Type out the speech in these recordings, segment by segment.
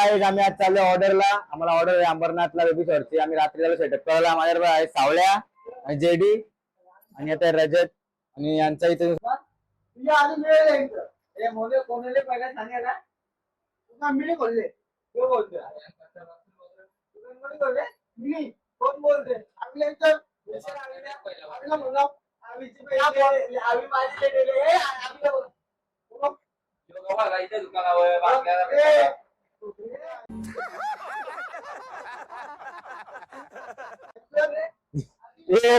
आम्ही आज चाललो ऑर्डरला. आम्हाला ऑर्डर आहे अंबरनाथला बेबी शॉर्टची. आम्ही रात्री झालो सेटअप करायला. माझ्याबरोबर आहे सावळ्या आणि जेडी आणि आता रजत आणि यांचा इथे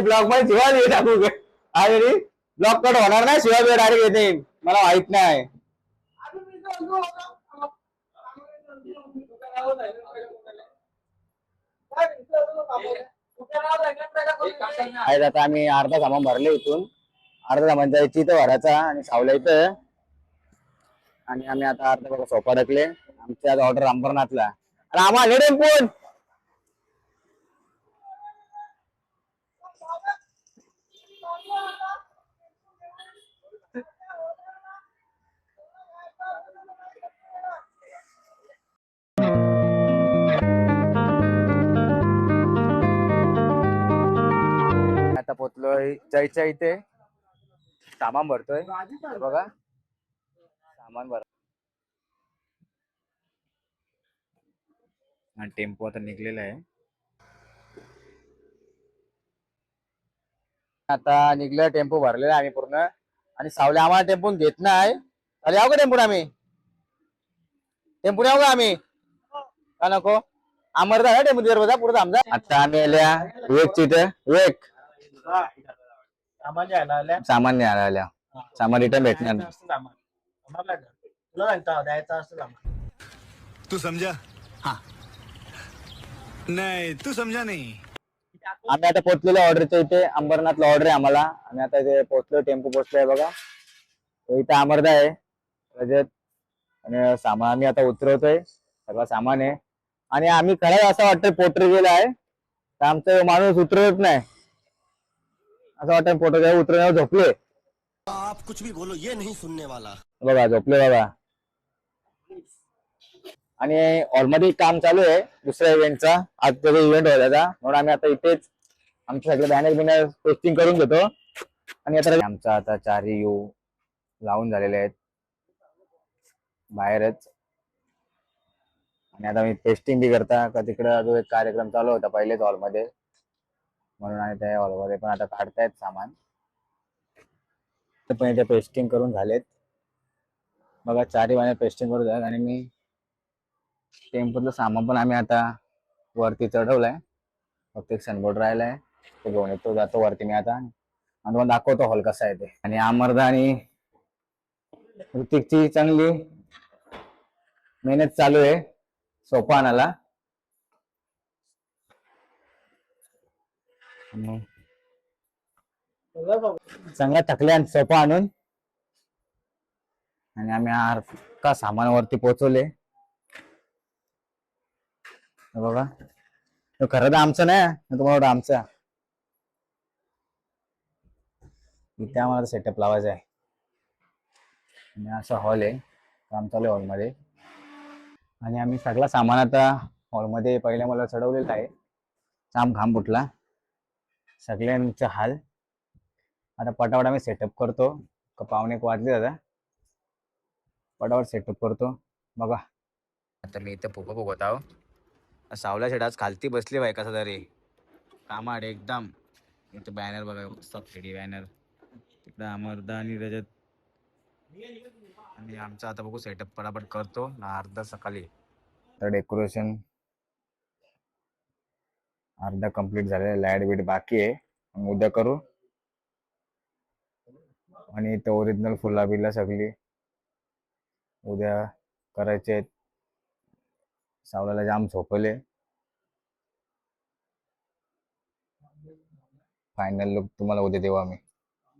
ब्लॉग मध्ये शिवाय येत टाकू आणि ब्लॉग कट होणार नाही. शिवाय डायरेक्ट येते मला माहित नाही. आता आम्ही अर्धा सामान भरले इथून. अर्धा सामान जायची इथं भरायचा आणि सावल्या इथं. आणि आम्ही आता अर्धा बघा सोफा टाकले. आमची आज ऑर्डर अंबरनाथला आणि आम्हाला टेम्पोन आता पोचलोय जायच्या इथे. सामान भरतोय बघा. सामान भर टेम्पो आता निघलेला आहे. आता निघलं टेम्पो भरलेला आम्ही पूर्ण. आणि सावल्या आम्हाला टेम्पो घेत नाही. अरे याव का टेम्पून आम्ही याव का आम्ही का नको आमरदा आहे टेम्पो बघा पुढे आमचा. आता आम्ही आल्या विवेक चिठे विवेक सामान न्यायला आल्या. सामान रिटर्न भेटणार. तू समझा हाँ नहीं तू समझा नहीं. आम्ही आता पोहोचलेलो ऑर्डरच्या इथे. अंबरनाथला ऑर्डर आहे आम्हाला. आम्ही आता इथे पोहोचलो. टेम्पो पोहोचलोय बघा. इथे अमरदा आहे रजत आणि सामान आम्ही आता उतरवतोय. सगळं सामान आहे आणि आम्ही खरं असं वाटतं पोटर गेला आहे तर आमचा माणूस उतरवत नाही. असं वाटतं पोटर उतरवण्यावर झोपले. आप कुछ भी बोलो ये नहीं सुनने वाला. बघा झोपले बघा. आणि हॉलमध्ये काम चालू आहे दुसऱ्या इव्हेंटचा. आज त्याचा इव्हेंट होता म्हणून आम्ही आता इथेच आमचे सगळे बॅनर बिनर टेस्टिंग करून घेतो. आणि आता आमचा आता 4 यू लावून झालेले आहेत बाहेरच. आणि आता मी टेस्टिंग बी करता का तिकडे जो एक कार्यक्रम चालू होता पहिलेच हॉलमध्ये म्हणून. आणि त्या हॉलमध्ये पण आता काढतायत सामान. पण इथे पेस्टिंग करून झालेत बघा. 4 बॅनर पेस्टिंग करून झाले. आणि मी टेम्पोतलं सामान पण आम्ही आता वरती चढवलंय. फक्त एक सनबोर्ड राहिलाय तो घेऊन येतो जातो वरती मी आता. आणि तुम्हाला दाखवतो हॉल कसा आहे ते. आणि अमरदा आणि ऋतिकची चांगली मेहनत चालू आहे सोफा आणायला. चांगला थकल्या सोफा आणून. आणि आम्ही का सामानावरती पोहोचवले बघा. खरं तर आमचं नाही तुम्हाला आमचा इथे आम्हाला सेटअप लावायचा आहे. आणि असा हॉल आहे काम चालू आहे हॉलमध्ये. आणि आम्ही सगळा सामान आता हॉलमध्ये पहिल्या मला चढवलेला आहे. साम घाम फुटला सगळ्यांचा हाल. आता पटापट आम्ही सेटअप करतो. पावणे 1 वाजले दादा. पटापट सेटअप करतो बघा. आता मी इथं फुकं फुकत आहो. सावला शेड आज खालती बसली बाई कसा तरी कामाड एकदम. इथं बॅनर बघा मस्त 3D बॅनर. तिकडं अमरदा आणि रजत. आणि आमचा आता बघू सेटअप पटापट करतो अर्धा सकाळी. तर डेकोरेशन अर्धा कंप्लीट झालेलं. लाईट बीट बाकी आहे उद्या करू. आणि इथं ओरिजिनल फुला बिला सगळी उद्या करायचे आहेत. सावलाला जाम झोपले. फायनल लुक तुम्हाला उद्या देऊ आम्ही.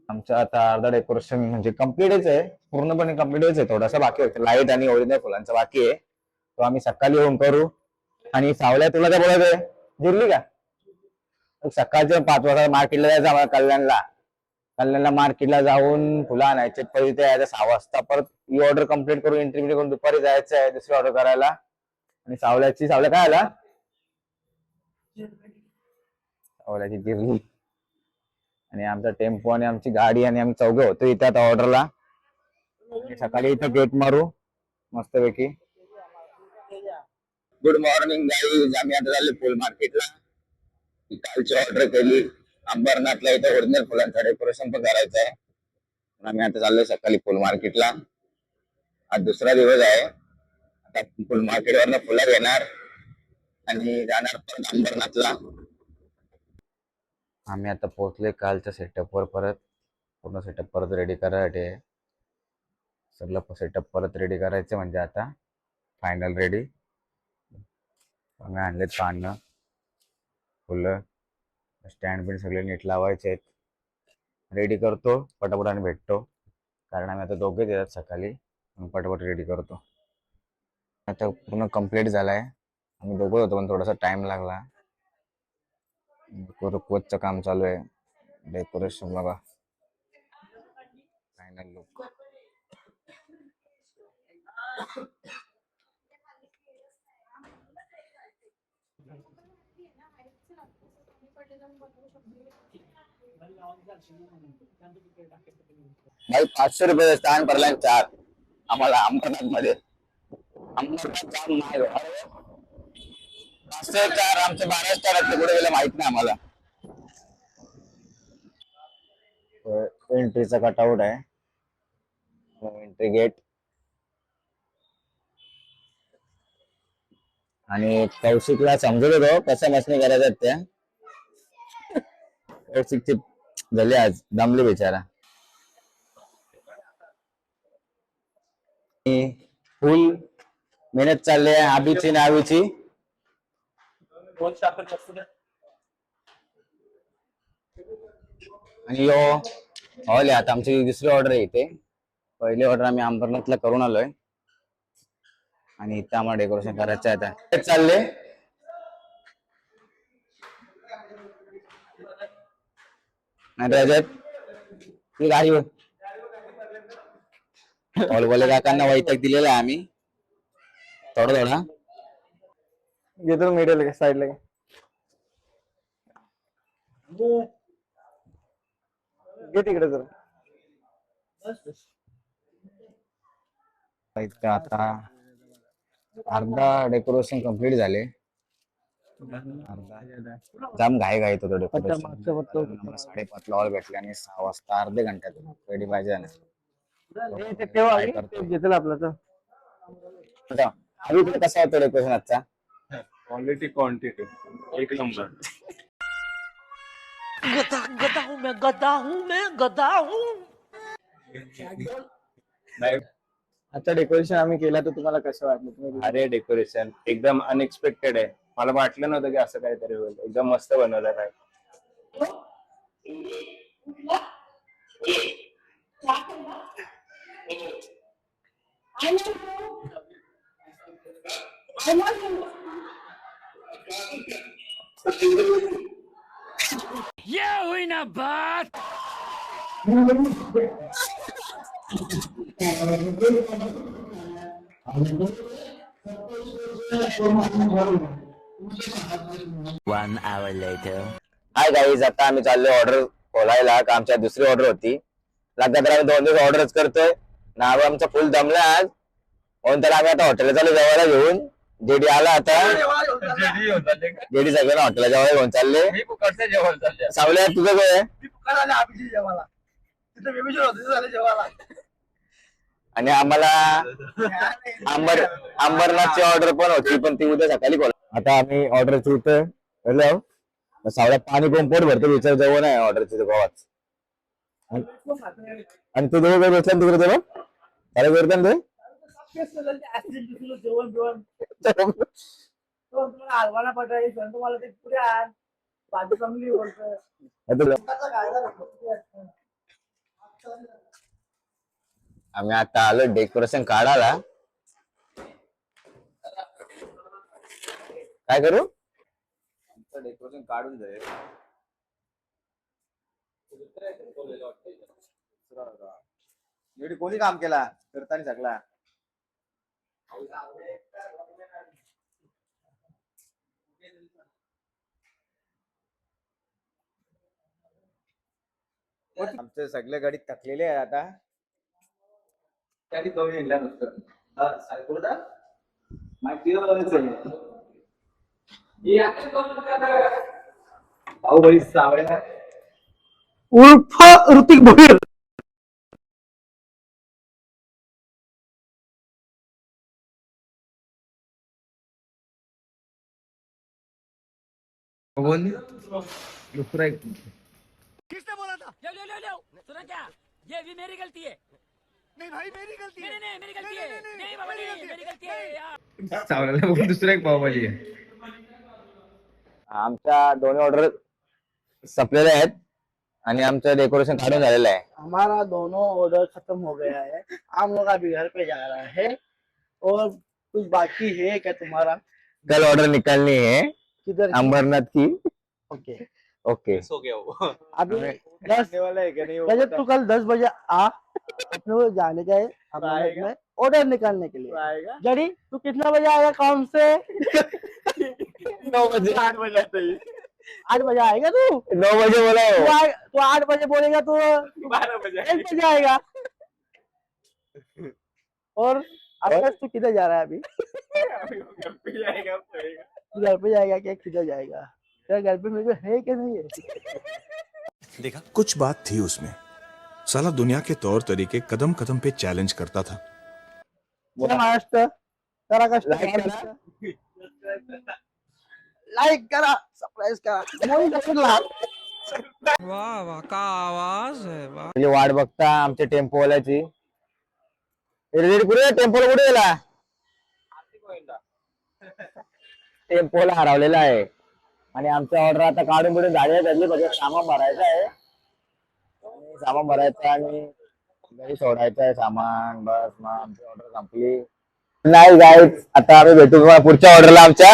आमचं आता अर्धा डेकोरेशन म्हणजे कम्प्लीटच आहे. पूर्णपणे कम्प्लीटच आहे. थोडासा बाकी होतं लाईट आणि ओरिजिनल फुलांचा बाकी आहे. तो आम्ही सकाळी येऊन करू. आणि सावल्या तुला काय बोलायचंय जिरली का? सकाळच्या 5 वाजता मार्केटला जायचं आम्हाला. कल्याणला मार्केटला जाऊन फुलं आणायचे. पहिले ते यायचं 6 वाजता. परत ही ऑर्डर कम्प्लीट करून एंट्री करून दुपारी जायचं आहे दुसरी ऑर्डर करायला. आणि सावल्या काय आला? सावल्याची जिरली. आणि आमचा टेम्पो आणि आमची गाडी आणि आम्ही चौघे होतो इथे आता ऑर्डरला. सकाळी इथं गेट मारू मस्तपैकी. Good morning guys. आम्ही आता झालो फुल मार्केटला. कालची ऑर्डर केली अंबरनाथला. इथं ओरिजिनल फुलांचं डेकोरेशन पण करायचं आहे. आम्ही आता चाललोय सकाळी फुल मार्केटला. आज दुसरा दिवस आहे. आता फुल मार्केट वरनं फुलं घेणार आणि जाणार परत अंबरनाथला. आम्ही आता पोहोचलोय कालच्या सेटअप वर. परत पूर्ण सेटअप परत रेडी करायसाठी आहे. सगळं सेटअप परत रेडी करायचं म्हणजे आता फायनल रेडी. आम्ही आणलेत पानं, फुलं, स्टँड बिंड सगळे नीट लावायचे आहेत. रेडी करतो पटापट आणि भेटतो, कारण आम्ही आता दोघेच येतात सकाळी. पटापट रेडी करतो. आता पूर्ण कंप्लीट झालाय. आम्ही दोघं होतो पण थोडासा टाइम लागला. कोचचं काम चालू आहे. डेकोरेशन बघा, फायनल लुक. भाई 500 रुपये स्टँड भरलाय 4 आम्हाला अंबरनाथ मध्ये. अंबरनाथ जाम नाही 504 आमचे 12 स्टार आहेत, कुठे गेले माहित नाही आम्हाला. एंट्रीचा कटआउट आहे, एंट्री गेट. आणि कौशिकला समजत होतो कसं मशनी करायचं त्या. कौशिकची झाली आज दमली बिचारा. फुल मेहनत चालली आहे आबीची नावीची. आणि हॉल आहे. आता आमची दुसरी ऑर्डर आहे इथे. पहिली ऑर्डर आम्ही अंबरनाथला करून आलोय आणि इथं आम्हाला डेकोरेशन करायचं आहे. आता चालले रजत ती गाडी हॉलवाले काकांना वैताग दिलेला आहे आम्ही. थोडा घेतो मिडल साईडला. घे तिकडे जरा. आता अर्धा डेकोरेशन कम्प्लीट झाले. जाम घाई होतो डेकोरेशन. 5:30 ऑल भेटले आणि 6 वाजता अर्धे घंट्यात रेडी पाहिजे ना. कसा होतो डेकोरेशन आजचा? क्वालिटी क्वांटिटी एक नंबर. गधा हूँ मैं गधा हूँ. आता डेकोरेशन आम्ही केलं तर तुम्हाला कसं वाटलं? अरे डेकोरेशन एकदम अनएक्सपेक्टेड आहे. मला वाटलं नव्हतं की असं काहीतरी होईल. एकदम मस्त बनवलं आहे. ये हुई ना बात. One hour later. Hi guys, आता आम्ही चाललोय ऑर्डर खोलायला. आमच्या दुसरी ऑर्डर होती. लगातार आम्ही 2 दिवस ऑर्डरच करतोय. नाव आमचा फुल जमला आज. म्हणून तर आम्ही आता हॉटेलला चालू जेवायला घेऊन. जेडी आला आता. जेडी सगळ्यांना हॉटेलला जेवायला घेऊन चालले. सावल्या तुझं काय आहे? आणि आम्हाला अंबरनाथची ऑर्डर पण होती, पण ती उद्या सकाळी खोला. आता आम्ही ऑर्डर चुकतोय. सावळ्या पाणी कोण पोट भरतो विचार जवळ आहे ऑर्डरची गावात. आणि तू दोघं बसला तिकडे तेव्हा काय करता ते? आम्ही आता आलो डेकोरेशन काढायला. काय करू? डेकोरेशन काढून जाईल. एवढी कोणी काम केला करताना सगळा. आमचे सगळे गाडी थकलेले आहे आता. गाडी कमी निघला नुसतं माहिती बाहुबली सावळ्या उर्फ ऋतिक भोईर. बोल दुसरा एक किसने बोला था? ले ले ले ले सुना क्या? ये भी मेरी गलती है. नहीं भाई मेरी गलती है. नहीं मेरी गलती है. नहीं बाबा नहीं मेरी गलती है यार. सावळ्याला बघून दुसरा एक बाहुबली आहे. आमच्या दोन्ही ऑर्डर संपलेल्या आहेत आणि आमचं डेकोरेशन काढून झालेलं आहे. हमारा दोनों ऑर्डर खत्म हो गया है. हम लोग अभी घर पे जा रहा है और कुछ बाकी है क्या तुम्हारा? कल ऑर्डर निकालनी है किधर? अंबरनाथ की. ओके. ओके अभी 10 बजे तू कल 10 बजे आ. अपने को जाने का है अमरनाथ में ऑर्डर निकालने के लिए. जड़ी तू कितना बजे आएगा काम से? 9 बजे 8 बजे 8 बजे आएगा तू? 9 बजे बोला हो. तू 8 बजे बोलेगा तो 12 बजे 1 बजे आएगा. और आकाश तू किधर जा रहा है अभी? तू घर पे जाएगा क्या किधर जाएगा? तेरा घर पे मेरे को है कि नहीं है? देखा कुछ बात थी उसमें, साला दुनिया के तौर तरीके कदम कदम पे चैलेंज करता था. महाराष्ट्र करा कष्ट लाईक करा सरप्राईज करा मोदी दर्शनला. वाह वाह का आवाज है वाह. म्हणजे वाट बघता आमच्या टेम्पोवाल्याची. कुठे टेम्पोला कुठे गेला? टेम्पोला हरवलेला आहे आणि आमच्या ऑर्डर आता काढून बिडून झाले. त्यातली फक्त सामान भरायचं आहे. सामान भरायचं आणि घरी सोडायचं आहे सामान. बस मग आमची ऑर्डर संपली. नाही जायच आता आम्ही भेटू पुढच्या ऑर्डरला. आमच्या